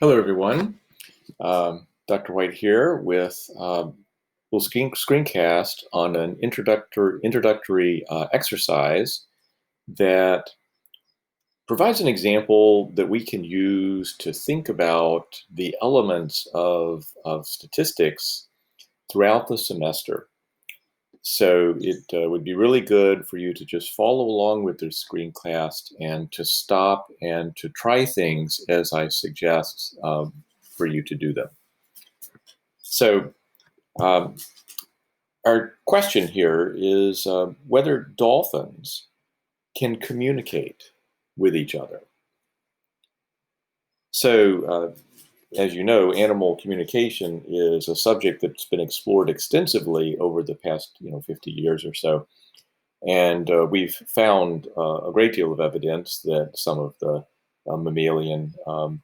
Hello, everyone. Dr. White here with a little screencast on an introductory exercise that provides an example that we can use to think about the elements of statistics throughout the semester. So it would be really good for you to just follow along with this screencast and to stop and to try things as I suggest for you to do them. So our question here is whether dolphins can communicate with each other. So as you know, animal communication is a subject that's been explored extensively over the past 50 years or so. And we've found a great deal of evidence that some of the mammalian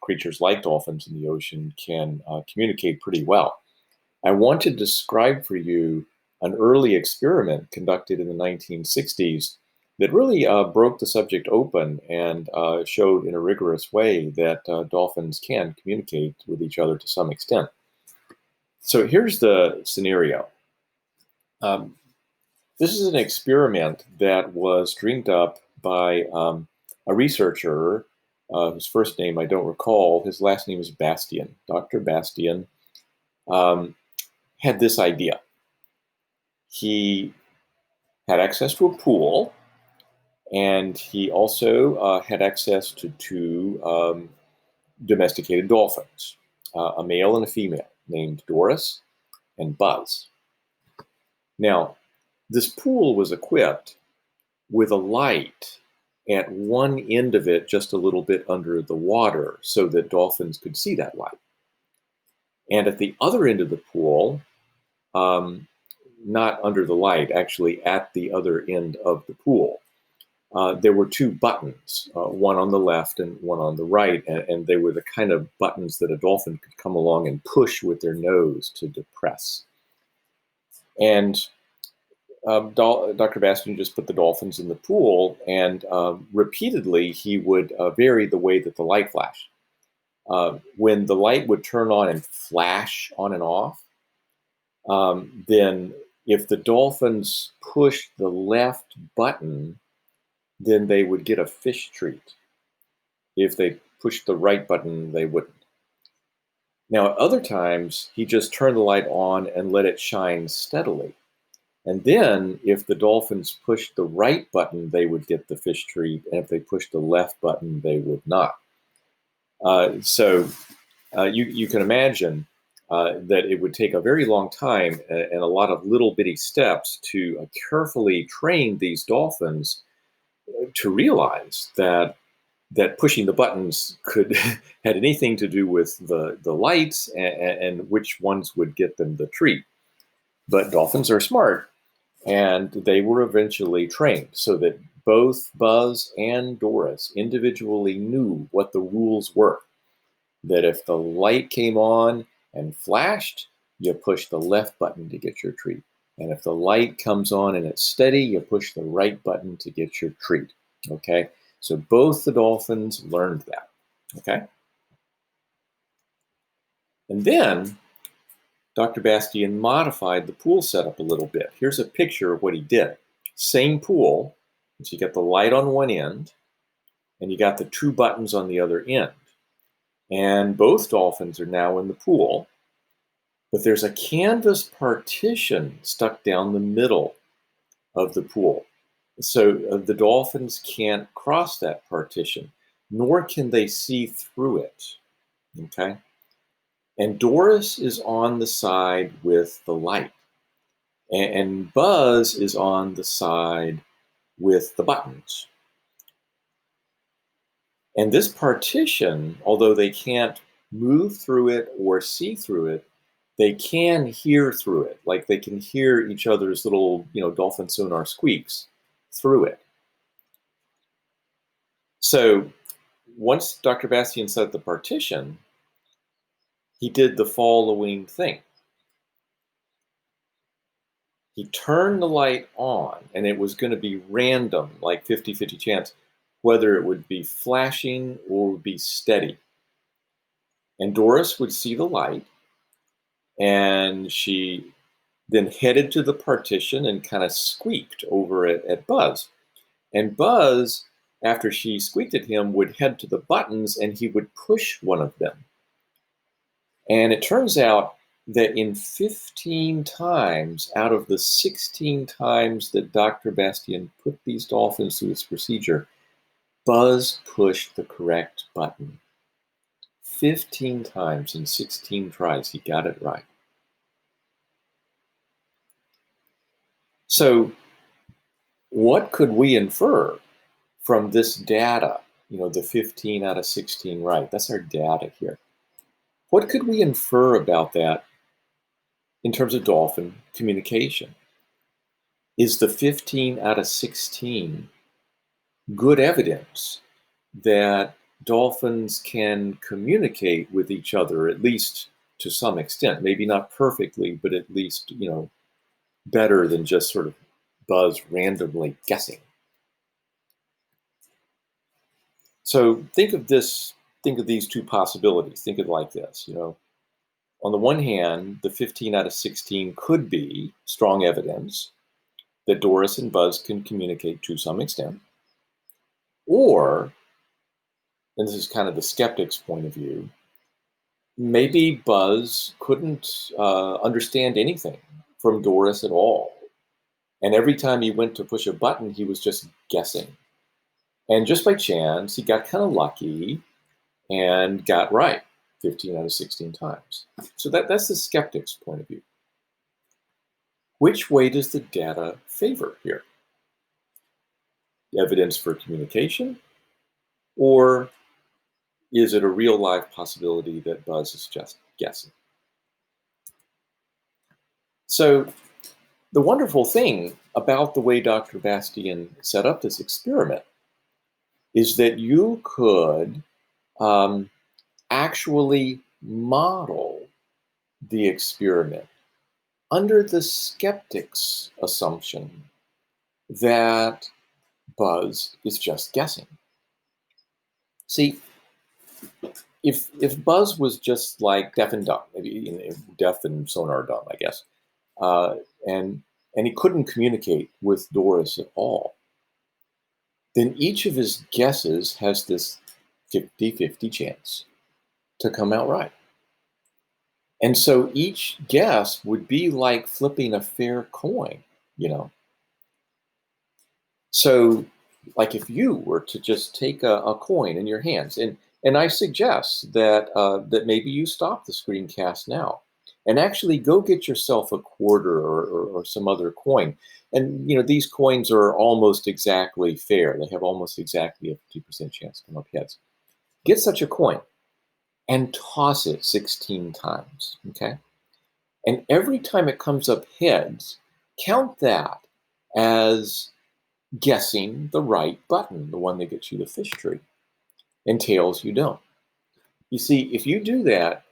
creatures like dolphins in the ocean can communicate pretty well. I want to describe for you an early experiment conducted in the 1960s that really broke the subject open and showed in a rigorous way that dolphins can communicate with each other to some extent. So here's the scenario. This is an experiment that was dreamed up by a researcher whose first name I don't recall. His last name is Bastian. Dr. Bastian had this idea. He had access to a pool, and he also had access to two domesticated dolphins, a male and a female, named Doris and Buzz. Now, this pool was equipped with a light at one end of it, just a little bit under the water, so that dolphins could see that light. And at the other end of the pool, not under the light, actually at the other end of the pool, there were two buttons, one on the left and one on the right, and they were the kind of buttons that a dolphin could come along and push with their nose to depress. And Dr. Bastian just put the dolphins in the pool, and repeatedly he would vary the way that the light flashed. When the light would turn on and flash on and off, then if the dolphins pushed the left button, then they would get a fish treat. If they pushed the right button, they wouldn't. Now, at other times, he just turned the light on and let it shine steadily. And then, if the dolphins pushed the right button, they would get the fish treat. And if they pushed the left button, they would not. So you can imagine that it would take a very long time and a lot of little bitty steps to carefully train these dolphins to realize that pushing the buttons could had anything to do with the lights and which ones would get them the treat. But dolphins are smart, and they were eventually trained so that both Buzz and Doris individually knew what the rules were. That if the light came on and flashed, you push the left button to get your treat. And if the light comes on and it's steady, you push the right button to get your treat. Okay? So both the dolphins learned that. Okay? And then Dr. Bastian modified the pool setup a little bit. Here's a picture of what he did. Same pool, so you got the light on one end, and you got the two buttons on the other end. And both dolphins are now in the pool, but there's a canvas partition stuck down the middle of the pool. So the dolphins can't cross that partition, nor can they see through it. Okay? And Doris is on the side with the light. And Buzz is on the side with the buttons. And this partition, although they can't move through it or see through it, they can hear through it. Like they can hear each other's little, dolphin sonar squeaks through it. So once Dr. Bastian set the partition, he did the following thing. He turned the light on, and it was going to be random, like 50-50 chance, whether it would be flashing or would be steady. And Doris would see the light, and she then headed to the partition and kind of squeaked over at Buzz. And Buzz, after she squeaked at him, would head to the buttons and he would push one of them. And it turns out that in 15 times out of the 16 times that Dr. Bastian put these dolphins through this procedure, Buzz pushed the correct button. 15 times in 16 tries, he got it right. So what could we infer from this data? The 15 out of 16 right. That's our data here. What could we infer about that in terms of dolphin communication? Is the 15 out of 16 good evidence that dolphins can communicate with each other, at least to some extent? Maybe not perfectly, but at least, better than just sort of Buzz randomly guessing. So think of these two possibilities. Think of it like this, On the one hand, the 15 out of 16 could be strong evidence that Doris and Buzz can communicate to some extent. Or, and this is kind of the skeptic's point of view, maybe Buzz couldn't understand anything from Doris at all. And every time he went to push a button, he was just guessing. And just by chance, he got kind of lucky and got right 15 out of 16 times. So that's the skeptic's point of view. Which way does the data favor here? Evidence for communication? Or is it a real life possibility that Buzz is just guessing? So the wonderful thing about the way Dr. Bastian set up this experiment is that you could actually model the experiment under the skeptic's assumption that Buzz is just guessing. See, if Buzz was just like deaf and dumb, maybe deaf and sonar dumb, I guess, and he couldn't communicate with Doris at all, then each of his guesses has this 50-50 chance to come out right. And so each guess would be like flipping a fair coin, So like if you were to just take a coin in your hands, and I suggest that that maybe you stop the screencast now and actually go get yourself a quarter or some other coin. And these coins are almost exactly fair. They have almost exactly a 50% chance to come up heads. Get such a coin and toss it 16 times, okay? And every time it comes up heads, count that as guessing the right button, the one that gets you the fish tree, and tails you don't. You see, if you do that,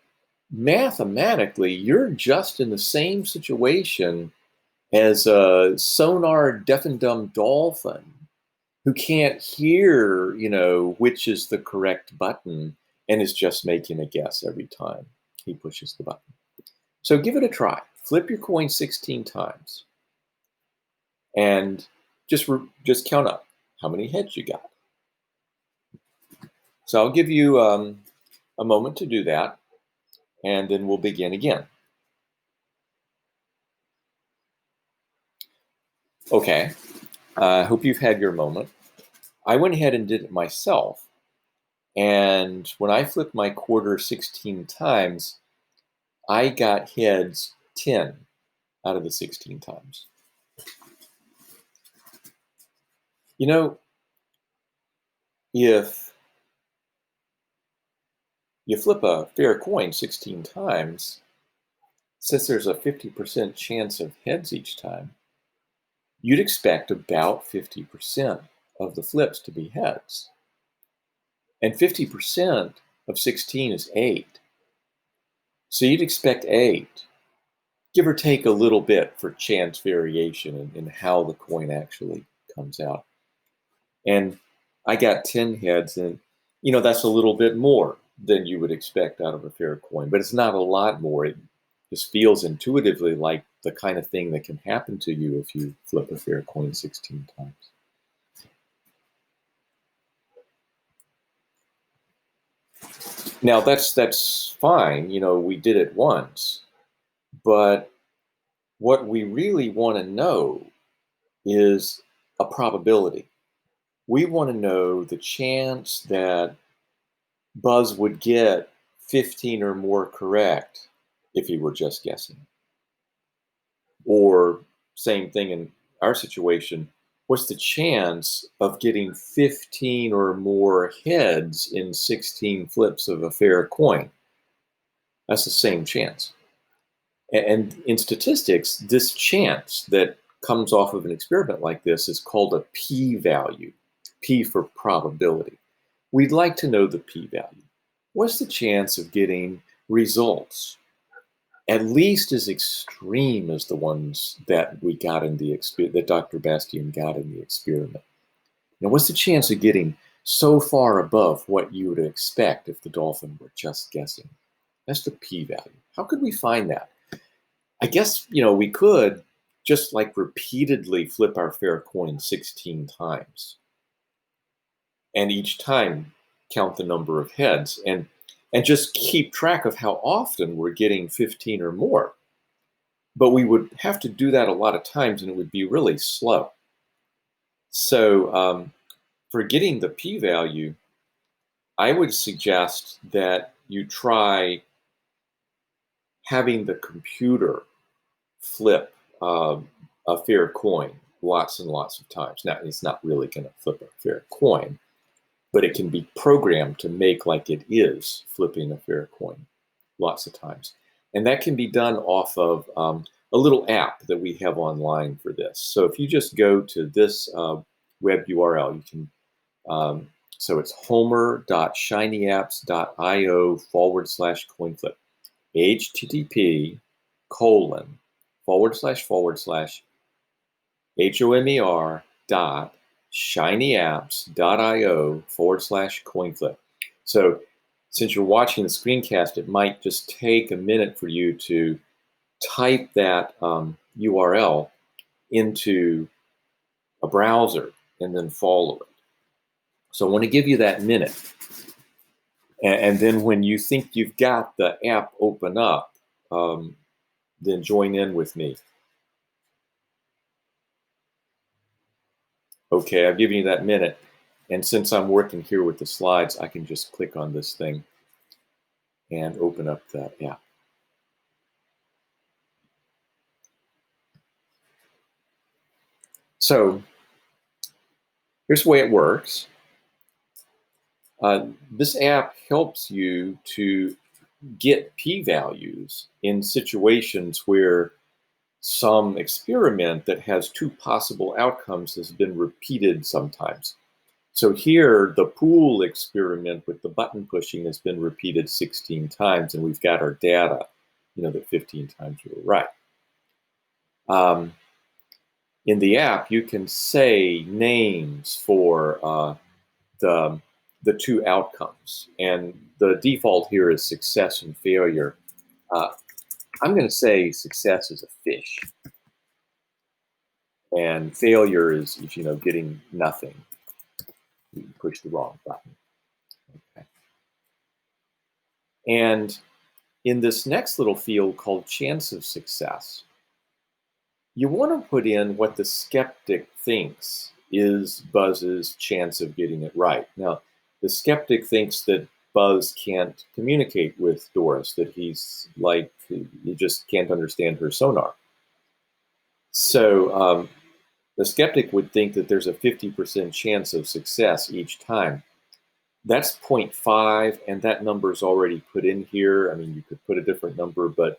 mathematically, you're just in the same situation as a sonar deaf and dumb dolphin who can't hear, which is the correct button and is just making a guess every time he pushes the button. So give it a try. Flip your coin 16 times and just count up how many heads you got. So I'll give you a moment to do that, and then we'll begin again. Okay, I hope you've had your moment. I went ahead and did it myself, and when I flipped my quarter 16 times, I got heads 10 out of the 16 times. If you flip a fair coin 16 times, since there's a 50% chance of heads each time, you'd expect about 50% of the flips to be heads. And 50% of 16 is 8. So you'd expect 8, give or take a little bit for chance variation in how the coin actually comes out. And I got 10 heads, and that's a little bit more than you would expect out of a fair coin, but it's not a lot more. It just feels intuitively like the kind of thing that can happen to you if you flip a fair coin 16 times. Now that's fine, we did it once, but what we really want to know is a probability. We want to know the chance that Buzz would get 15 or more correct if he were just guessing. Or, same thing in our situation, what's the chance of getting 15 or more heads in 16 flips of a fair coin? That's the same chance. And in statistics, this chance that comes off of an experiment like this is called a p-value, p for probability. We'd like to know the p-value. What's the chance of getting results at least as extreme as the ones that we got in the that Dr. Bastian got in the experiment? Now, what's the chance of getting so far above what you would expect if the dolphin were just guessing? That's the p-value. How could we find that? I guess, we could just like repeatedly flip our fair coin 16 times. And each time count the number of heads and just keep track of how often we're getting 15 or more. But we would have to do that a lot of times and it would be really slow. So for getting the p-value, I would suggest that you try having the computer flip a fair coin lots and lots of times. Now, it's not really going to flip a fair coin, but it can be programmed to make like it is flipping a fair coin lots of times. And that can be done off of a little app that we have online for this. So if you just go to this web URL, you can, so it's homer.shinyapps.io/coinflip, http://homer.shinyapps.io/coinflip. So since you're watching the screencast, it might just take a minute for you to type that URL into a browser and then follow it. So I want to give you that minute. And then when you think you've got the app open up, then join in with me. Okay, I've given you that minute. And since I'm working here with the slides, I can just click on this thing and open up that app. So here's the way it works. This app helps you to get p-values in situations where some experiment that has two possible outcomes has been repeated sometimes. So here, the pool experiment with the button pushing has been repeated 16 times, and we've got our data, that 15 times we were right. In the app, you can say names for the two outcomes, and the default here is success and failure. I'm going to say success is a fish, and failure is getting nothing. You push the wrong button. Okay. And in this next little field called chance of success, you want to put in what the skeptic thinks is Buzz's chance of getting it right. Now, the skeptic thinks that Buzz can't communicate with Doris, that he's like, he just can't understand her sonar. So the skeptic would think that there's a 50% chance of success each time. That's 0.5, and that number is already put in here. I mean, you could put a different number, but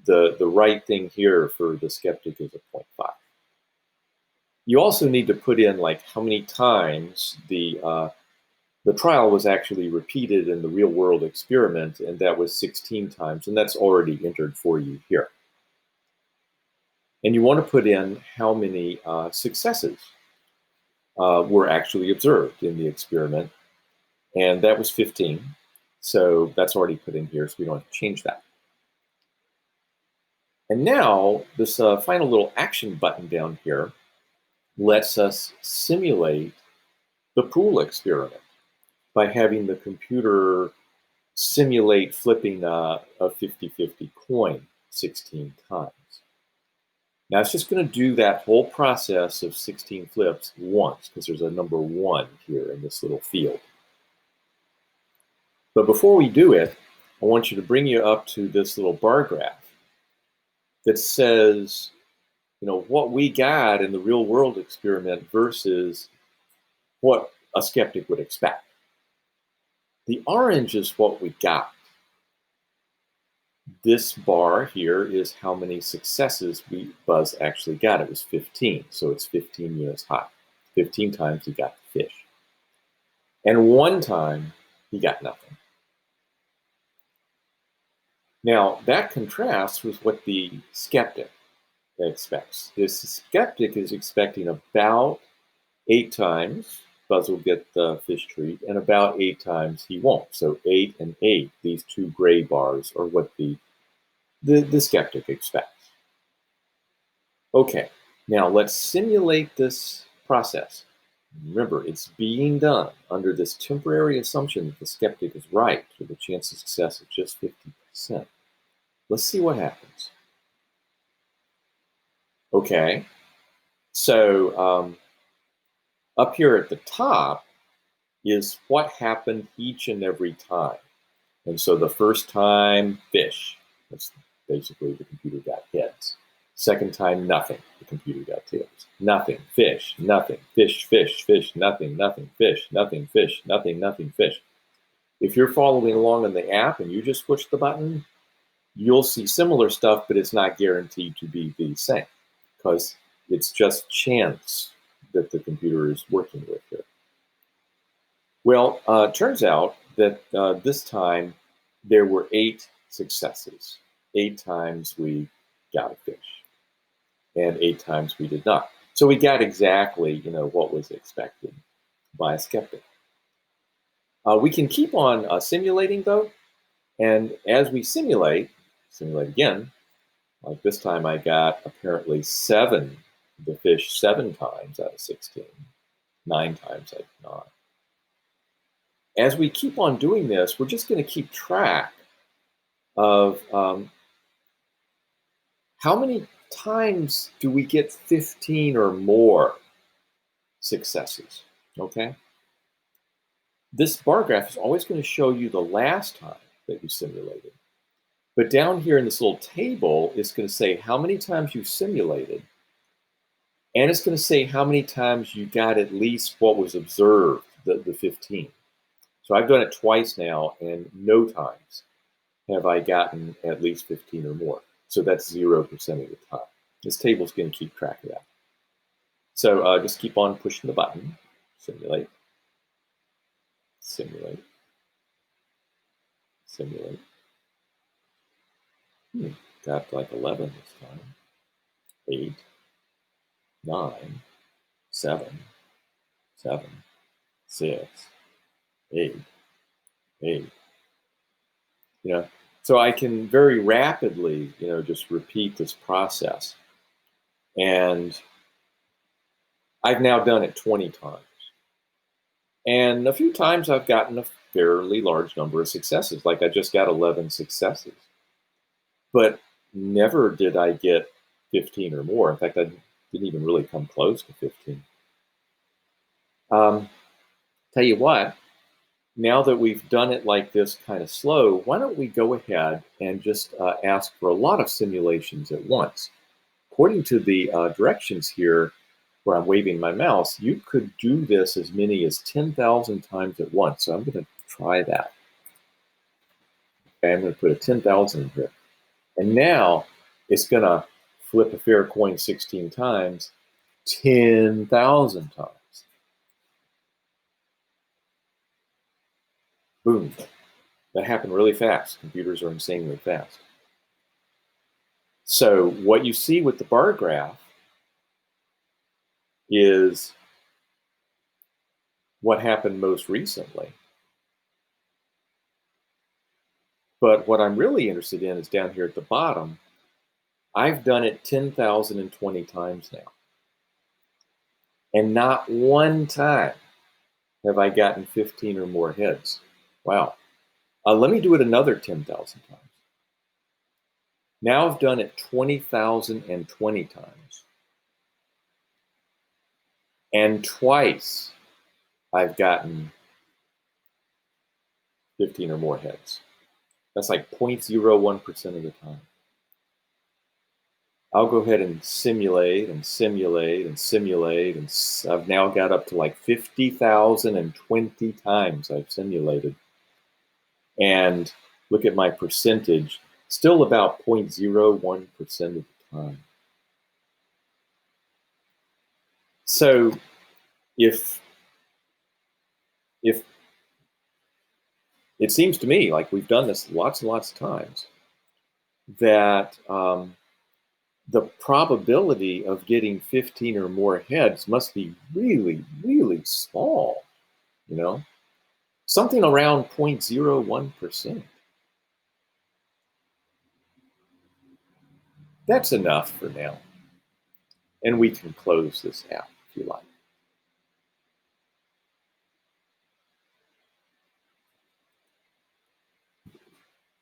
the right thing here for the skeptic is a 0.5. You also need to put in like how many times the trial was actually repeated in the real world experiment, and that was 16 times, and that's already entered for you here. And you want to put in how many successes were actually observed in the experiment, and that was 15. So that's already put in here, so we don't have to change that. And now this final little action button down here lets us simulate the pool experiment by having the computer simulate flipping a 50-50 coin 16 times. Now it's just going to do that whole process of 16 flips once, because there's a number 1 here in this little field. But before we do it, I want you to bring you up to this little bar graph that says, what we got in the real world experiment versus what a skeptic would expect. The orange is what we got. This bar here is how many successes Buzz actually got. It was 15, so it's 15 units high. 15 times he got the fish. And 1 time he got nothing. Now, that contrasts with what the skeptic expects. This skeptic is expecting about 8 times Buzz will get the fish treat, and about 8 times he won't. So 8 and 8, these 2 gray bars, are what the skeptic expects. Okay, now let's simulate this process. Remember, it's being done under this temporary assumption that the skeptic is right, with a chance of success of just 50%. Let's see what happens. Okay, so up here at the top is what happened each and every time. And so the first time, fish. That's basically the computer got heads. Second time, nothing. The computer got tails. Nothing, fish, nothing, fish, fish, fish, nothing, nothing, fish, nothing, fish, nothing, nothing, fish. If you're following along in the app and you just push the button, you'll see similar stuff, but it's not guaranteed to be the same because it's just chance that the computer is working with here. Well, it turns out that this time there were 8 successes. 8 times we got a fish, and 8 times we did not. So we got exactly, what was expected by a skeptic. We can keep on simulating though, and as we simulate again, like this time I got apparently the fish 7 times out of 16. 9 times I did not. As we keep on doing this, we're just going to keep track of how many times do we get 15 or more successes, okay? This bar graph is always going to show you the last time that you simulated. But down here in this little table, it's going to say how many times you simulated, and it's going to say how many times you got at least what was observed, the 15. So I've done it twice now, and no times have I gotten at least 15 or more. So that's 0% of the time. This table is going to keep track of that. So just keep on pushing the button. Simulate. Simulate. Simulate. Got like 11 this time. 8, 9, 7, 7, 6, 8, 8. So I can very rapidly, just repeat this process. And I've now done it 20 times. And a few times I've gotten a fairly large number of successes, like I just got 11 successes. But never did I get 15 or more. In fact, I didn't even really come close to 15. Tell you what, now that we've done it like this kind of slow, why don't we go ahead and just ask for a lot of simulations at once. According to the directions here, where I'm waving my mouse, you could do this as many as 10,000 times at once. So I'm going to try that. Okay, I'm going to put a 10,000 in here. And now it's going to flip a fair coin 16 times, 10,000 times. Boom. That happened really fast. Computers are insanely fast. So what you see with the bar graph is what happened most recently. But what I'm really interested in is down here at the bottom. I've done it 10,020 times now. And not one time have I gotten 15 or more heads. Wow. Let me do it another 10,000 times. Now I've done it 20,020 times. And twice I've gotten 15 or more heads. That's like 0.01% of the time. I'll go ahead and simulate and simulate and simulate. And I've now got up to like 50,020 times I've simulated. And look at my percentage, still about 0.01% of the time. So if it seems to me like we've done this lots and lots of times, that the probability of getting 15 or more heads must be really, really small, you know? Something around 0.01%. That's enough for now. And we can close this out if you like.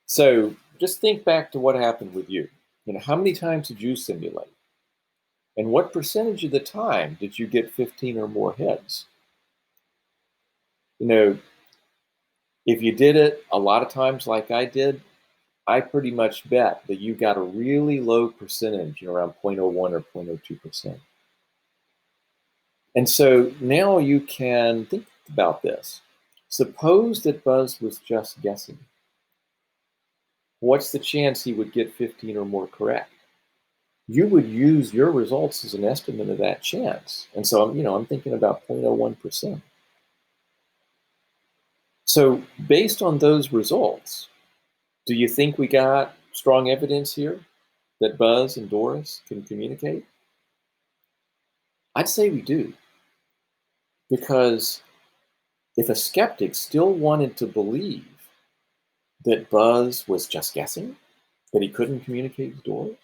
So just think back to what happened with you. You know, how many times did you simulate? And what percentage of the time did you get 15 or more heads? You know, if you did it a lot of times like I did, I pretty much bet that you got a really low percentage, you know, around 0.01 or 0.02%. And so now you can think about this. Suppose that Buzz was just guessing. What's the chance he would get 15 or more correct? You would use your results as an estimate of that chance. And so, I'm thinking about 0.01%. So based on those results, do you think we got strong evidence here that Buzz and Doris can communicate? I'd say we do. Because if a skeptic still wanted to believe that Buzz was just guessing, that he couldn't communicate with Doris,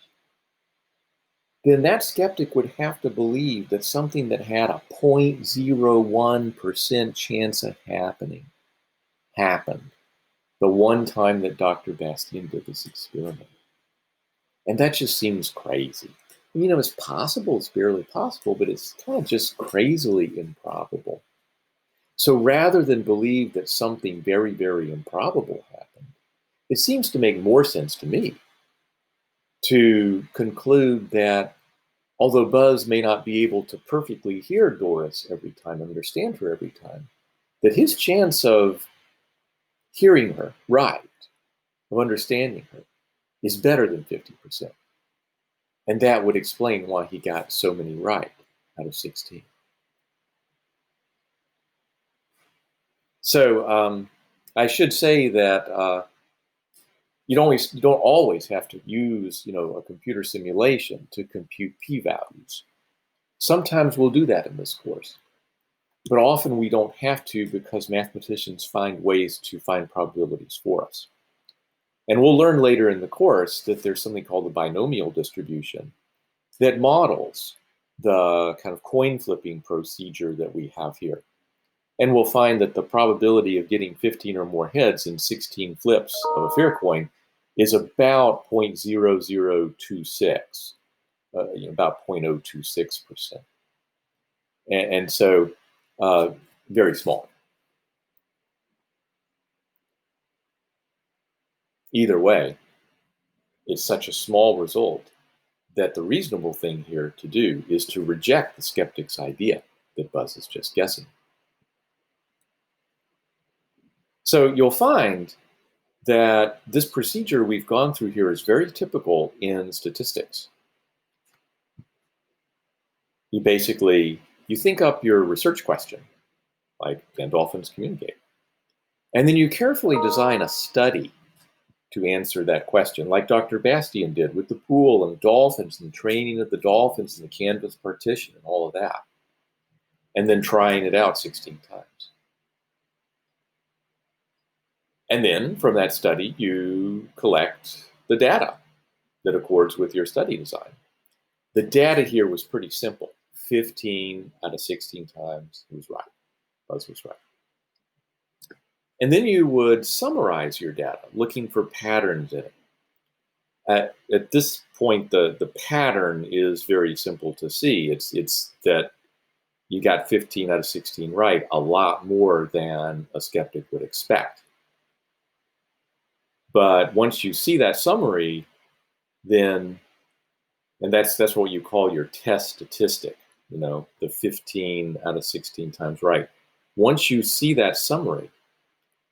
then that skeptic would have to believe that something that had a 0.01% chance of happening happened the one time that Dr. Bastian did this experiment. And that just seems crazy. It's possible, it's barely possible, but it's kind of just crazily improbable. So rather than believe that something very, very improbable happened, it seems to make more sense to me to conclude that although Buzz may not be able to perfectly hear Doris every time, understand her every time, that his chance of hearing her right, of understanding her, is better than 50%. And that would explain why he got so many right out of 16. So I should say that you don't always have to use a computer simulation to compute p-values. Sometimes we'll do that in this course, but often we don't have to because mathematicians find ways to find probabilities for us. And we'll learn later in the course that there's something called the binomial distribution that models the kind of coin flipping procedure that we have here. And we'll find that the probability of getting 15 or more heads in 16 flips of a fair coin is about 0.0026, about 0.026%. And so very small. Either way, it's such a small result that the reasonable thing here to do is to reject the skeptic's idea that Buzz is just guessing. So you'll find that this procedure we've gone through here is very typical in statistics. You think up your research question, like, can dolphins communicate? And then you carefully design a study to answer that question, like Dr. Bastian did with the pool and the dolphins and the training of the dolphins and the canvas partition and all of that. And then trying it out 16 times. And then from that study, you collect the data that accords with your study design. The data here was pretty simple. 15 out of 16 times it was right. Buzz was right. And then you would summarize your data, looking for patterns in it. At this point, the pattern is very simple to see. It's that you got 15 out of 16 right, a lot more than a skeptic would expect. But once you see that summary, then, and that's what you call your test statistic, the 15 out of 16 times right. Once you see that summary,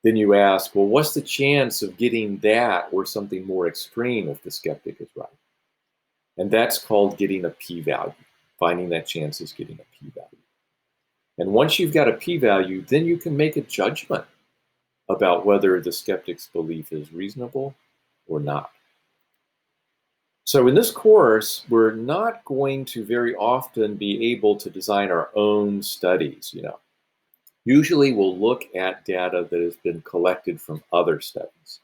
then you ask, well, what's the chance of getting that or something more extreme if the skeptic is right? And that's called getting a p-value. Finding that chance is getting a p-value. And once you've got a p-value, then you can make a judgment about whether the skeptic's belief is reasonable or not. So in this course, we're not going to very often be able to design our own studies. Usually we'll look at data that has been collected from other studies.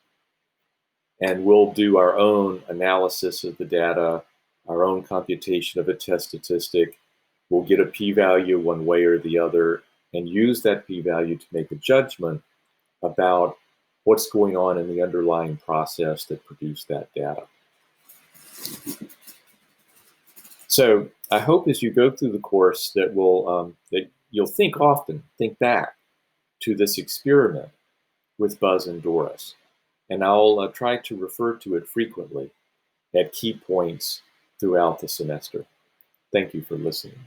And we'll do our own analysis of the data, our own computation of a test statistic. We'll get a p-value one way or the other and use that p-value to make a judgment about what's going on in the underlying process that produced that data. So I hope as you go through the course that you'll think back to this experiment with Buzz and Doris. And I'll try to refer to it frequently at key points throughout the semester. Thank you for listening.